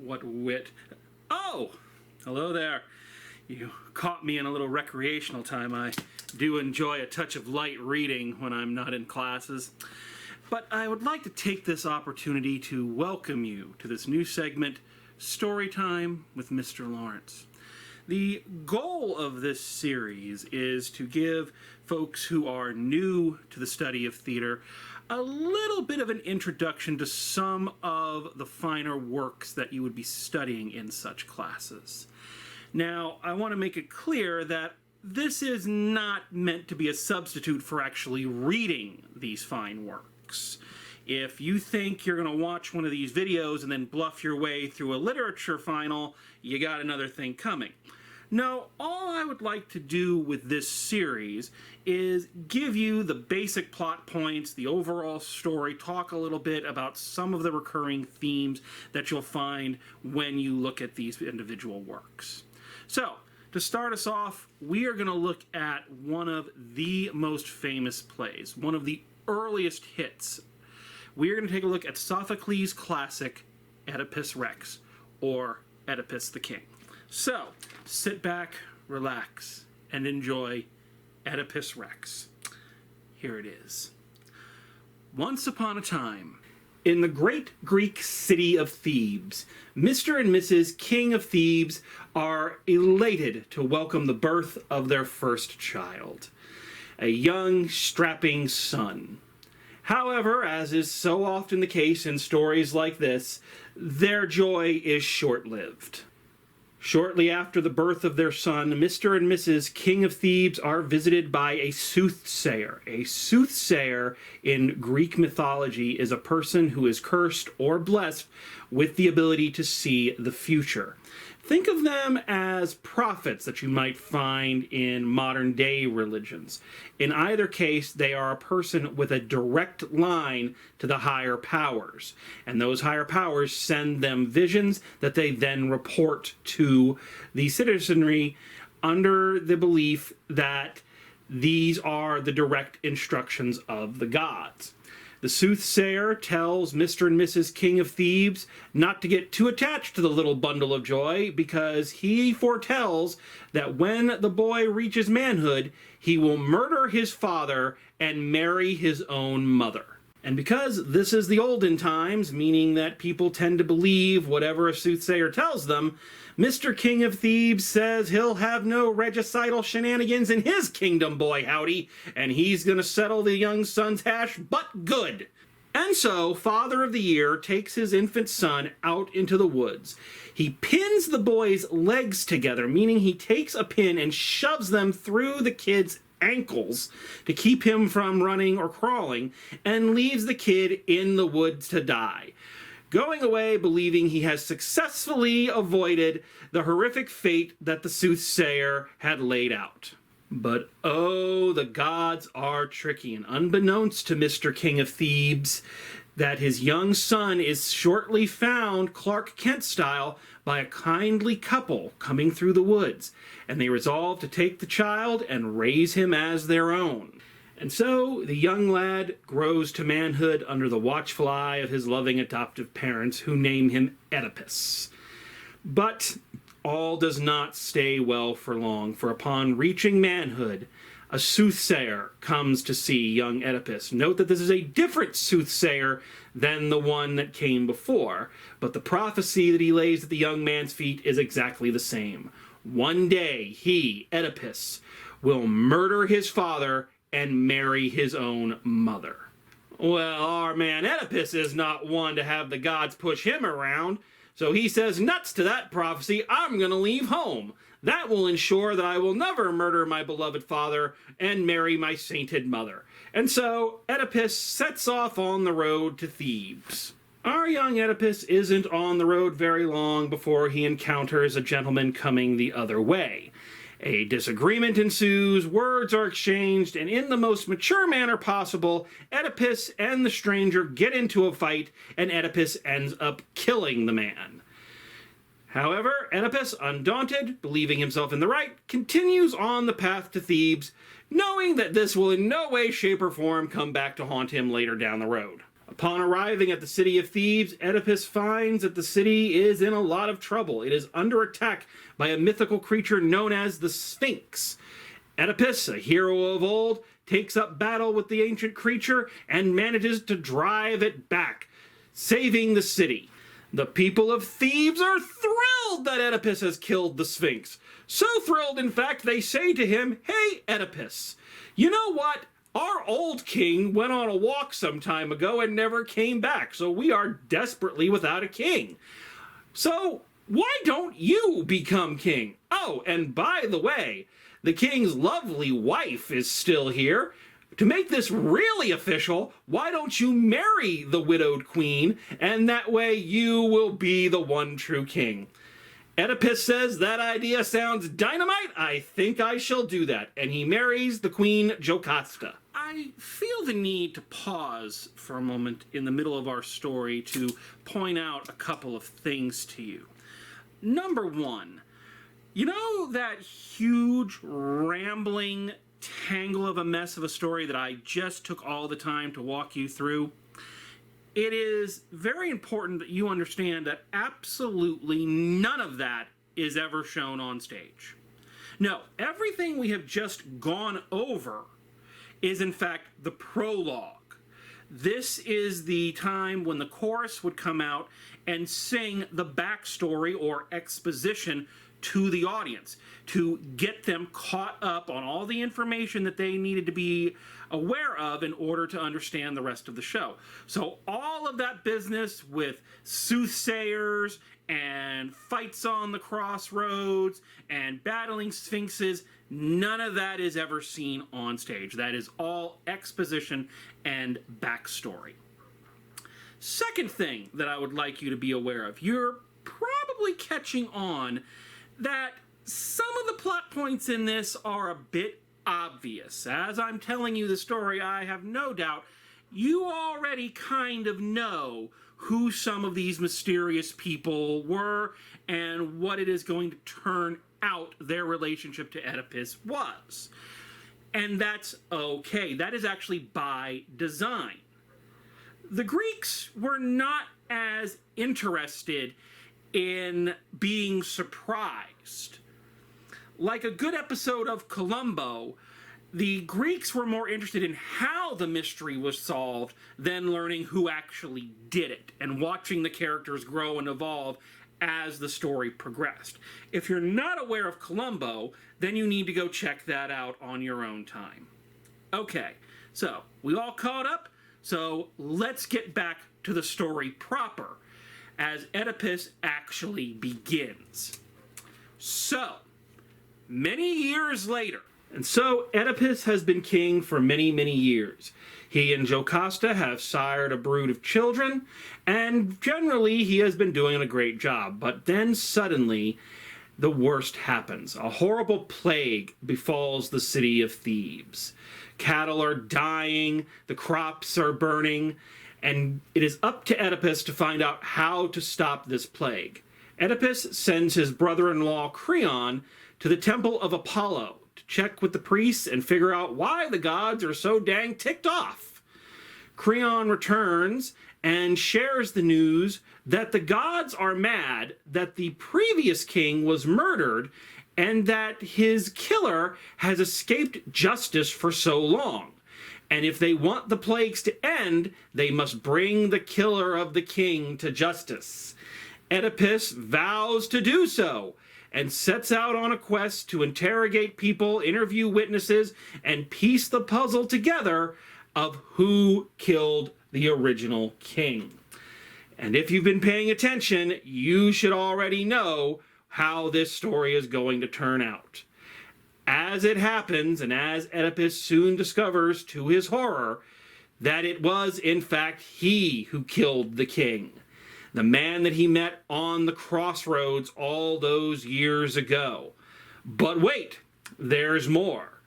what wit. Oh! Hello there. You caught me in a little recreational time. I do enjoy a touch of light reading when I'm not in classes. But I would like to take this opportunity to welcome you to this new segment, Storytime with Mr. Lawrence. The goal of this series is to give folks who are new to the study of theater a little bit of an introduction to some of the finer works that you would be studying in such classes. Now, I want to make it clear that this is not meant to be a substitute for actually reading these fine works. If you think you're going to watch one of these videos and then bluff your way through a literature final, you got another thing coming. No, all I would like to do with this series is give you the basic plot points, the overall story, talk a little bit about some of the recurring themes that you'll find when you look at these individual works. So, to start us off, we are going to look at one of the most famous plays, one of the earliest hits. We are going to take a look at Sophocles' classic Oedipus Rex, or Oedipus the King. So, sit back, relax, and enjoy Oedipus Rex. Here it is. Once upon a time, in the great Greek city of Thebes, Mr. and Mrs. King of Thebes are elated to welcome the birth of their first child, a young, strapping son. However, as is so often the case in stories like this, their joy is short-lived. Shortly after the birth of their son, Mr. and Mrs. King of Thebes are visited by a soothsayer. A soothsayer in Greek mythology is a person who is cursed or blessed with the ability to see the future. Think of them as prophets that you might find in modern-day religions. In either case, they are a person with a direct line to the higher powers. And those higher powers send them visions that they then report to the citizenry under the belief that these are the direct instructions of the gods. The soothsayer tells Mr. and Mrs. King of Thebes not to get too attached to the little bundle of joy because he foretells that when the boy reaches manhood, he will murder his father and marry his own mother. And because this is the olden times, meaning that people tend to believe whatever a soothsayer tells them, Mr. King of Thebes says he'll have no regicidal shenanigans in his kingdom, boy howdy, and he's gonna settle the young son's hash but good. And so, Father of the Year takes his infant son out into the woods. He pins the boy's legs together, meaning he takes a pin and shoves them through the kid's ankles to keep him from running or crawling, and leaves the kid in the woods to die, going away believing he has successfully avoided the horrific fate that the soothsayer had laid out. But oh, the gods are tricky, and unbeknownst to Mr. King of Thebes, that his young son is shortly found, Clark Kent style, by a kindly couple coming through the woods, and they resolve to take the child and raise him as their own. And so the young lad grows to manhood under the watchful eye of his loving adoptive parents, who name him Oedipus. But all does not stay well for long, for upon reaching manhood, a soothsayer comes to see young Oedipus. Note that this is a different soothsayer than the one that came before, but the prophecy that he lays at the young man's feet is exactly the same. One day, he, Oedipus, will murder his father and marry his own mother. Well, our man Oedipus is not one to have the gods push him around, so he says nuts to that prophecy. I'm going to leave home. That will ensure that I will never murder my beloved father and marry my sainted mother. And so Oedipus sets off on the road to Thebes. Our young Oedipus isn't on the road very long before he encounters a gentleman coming the other way. A disagreement ensues, words are exchanged, and in the most mature manner possible, Oedipus and the stranger get into a fight, and Oedipus ends up killing the man. However, Oedipus, undaunted, believing himself in the right, continues on the path to Thebes, knowing that this will in no way, shape, or form come back to haunt him later down the road. Upon arriving at the city of Thebes, Oedipus finds that the city is in a lot of trouble. It is under attack by a mythical creature known as the Sphinx. Oedipus, a hero of old, takes up battle with the ancient creature and manages to drive it back, saving the city. The people of Thebes are thrilled that Oedipus has killed the Sphinx. So thrilled, in fact, they say to him, "Hey, Oedipus, you know what? Our old king went on a walk some time ago and never came back, so we are desperately without a king. So why don't you become king? Oh, and by the way, the king's lovely wife is still here. To make this really official, why don't you marry the widowed queen, and that way you will be the one true king?" Oedipus says, "That idea sounds dynamite. I think I shall do that." And he marries the queen Jocasta. I feel the need to pause for a moment in the middle of our story to point out a couple of things to you. Number one, you know that huge, rambling tangle of a mess of a story that I just took all the time to walk you through? It is very important that you understand that absolutely none of that is ever shown on stage. No, everything we have just gone over is in fact the prologue. This is the time when the chorus would come out and sing the backstory or exposition to the audience to get them caught up on all the information that they needed to be aware of in order to understand the rest of the show. So all of that business with soothsayers and fights on the crossroads and battling sphinxes, none of that is ever seen on stage. That is all exposition and backstory. Second thing that I would like you to be aware of, you're probably catching on that some of the plot points in this are a bit obvious. As I'm telling you the story, I have no doubt you already kind of know who some of these mysterious people were and what it is going to turn out their relationship to Oedipus was. And that's okay. That is actually by design. The Greeks were not as interested in being surprised. Like a good episode of Columbo, the Greeks were more interested in how the mystery was solved than learning who actually did it and watching the characters grow and evolve as the story progressed. If you're not aware of Columbo, then you need to go check that out on your own time. Okay, so we all caught up, so let's get back to the story proper as Oedipus actually begins. So, many years later, and so Oedipus has been king for many, many years. He and Jocasta have sired a brood of children, and generally he has been doing a great job. But then suddenly, the worst happens. A horrible plague befalls the city of Thebes. Cattle are dying, the crops are burning, and it is up to Oedipus to find out how to stop this plague. Oedipus sends his brother-in-law Creon to the temple of Apollo to check with the priests and figure out why the gods are so dang ticked off. Creon returns and shares the news that the gods are mad that the previous king was murdered and that his killer has escaped justice for so long. And if they want the plagues to end, they must bring the killer of the king to justice. Oedipus vows to do so and sets out on a quest to interrogate people, interview witnesses, and piece the puzzle together of who killed the original king. And if you've been paying attention, you should already know how this story is going to turn out. As it happens, and as Oedipus soon discovers to his horror, that it was in fact he who killed the king, the man that he met on the crossroads all those years ago. But wait, there's more.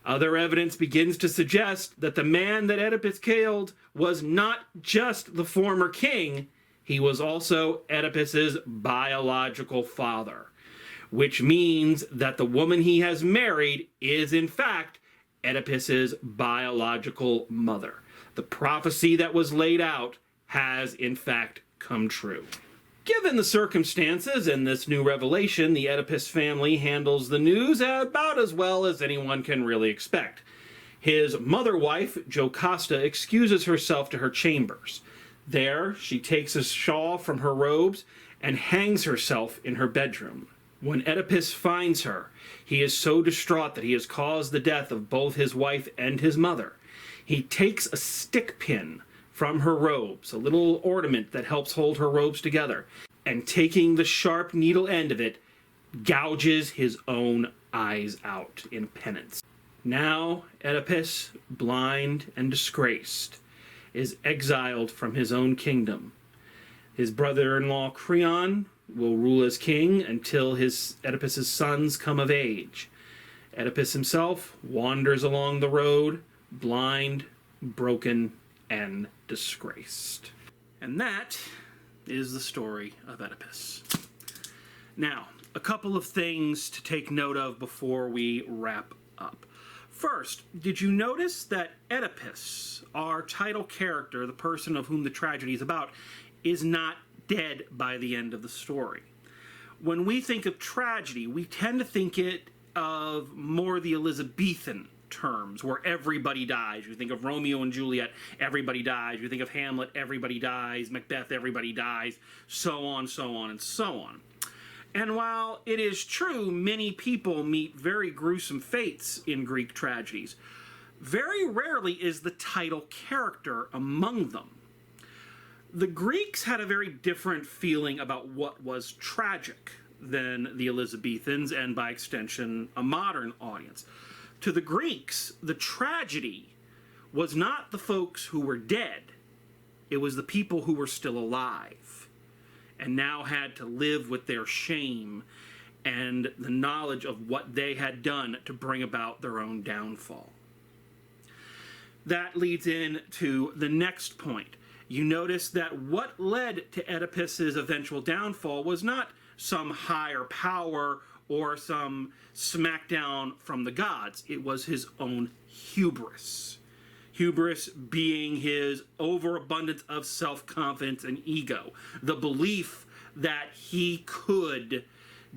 Other evidence begins to suggest that the man that Oedipus killed was not just the former king, he was also Oedipus's biological father. Which means that the woman he has married is in fact Oedipus's biological mother. The prophecy that was laid out has, in fact, come true. Given the circumstances and this new revelation, the Oedipus family handles the news about as well as anyone can really expect. His mother-wife, Jocasta, excuses herself to her chambers. There, she takes a shawl from her robes and hangs herself in her bedroom. When Oedipus finds her, he is so distraught that he has caused the death of both his wife and his mother. He takes a stick pin from her robes, a little ornament that helps hold her robes together, and taking the sharp needle end of it, gouges his own eyes out in penance. Now Oedipus, blind and disgraced, is exiled from his own kingdom. His brother-in-law Creon will rule as king until Oedipus's sons come of age. Oedipus himself wanders along the road, blind, broken, and disgraced. And that is the story of Oedipus. Now, a couple of things to take note of before we wrap up. First, did you notice that Oedipus, our title character, the person of whom the tragedy is about, is not dead by the end of the story? When we think of tragedy, we tend to think of more the Elizabethan terms, where everybody dies. You think of Romeo and Juliet, everybody dies. You think of Hamlet, everybody dies. Macbeth, everybody dies. So on, so on, and so on. And while it is true many people meet very gruesome fates in Greek tragedies, very rarely is the title character among them. The Greeks had a very different feeling about what was tragic than the Elizabethans, and by extension, a modern audience. To the Greeks, the tragedy was not the folks who were dead. It was the people who were still alive and now had to live with their shame and the knowledge of what they had done to bring about their own downfall. That leads into the next point. You notice that what led to Oedipus's eventual downfall was not some higher power or some smackdown from the gods. It was his own hubris. Hubris being his overabundance of self-confidence and ego. The belief that he could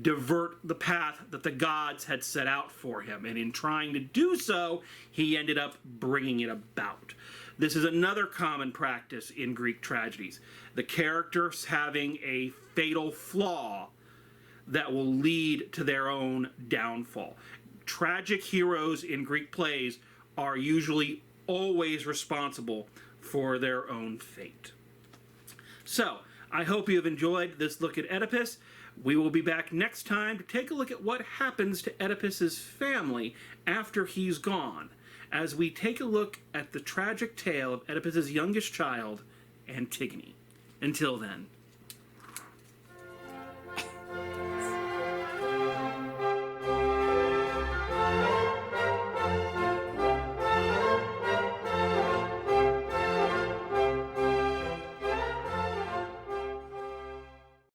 divert the path that the gods had set out for him. And in trying to do so, he ended up bringing it about. This is another common practice in Greek tragedies. The characters having a fatal flaw that will lead to their own downfall. Tragic heroes in Greek plays are usually always responsible for their own fate. So, I hope you have enjoyed this look at Oedipus. We will be back next time to take a look at what happens to Oedipus's family after he's gone, as we take a look at the tragic tale of Oedipus's youngest child, Antigone. Until then.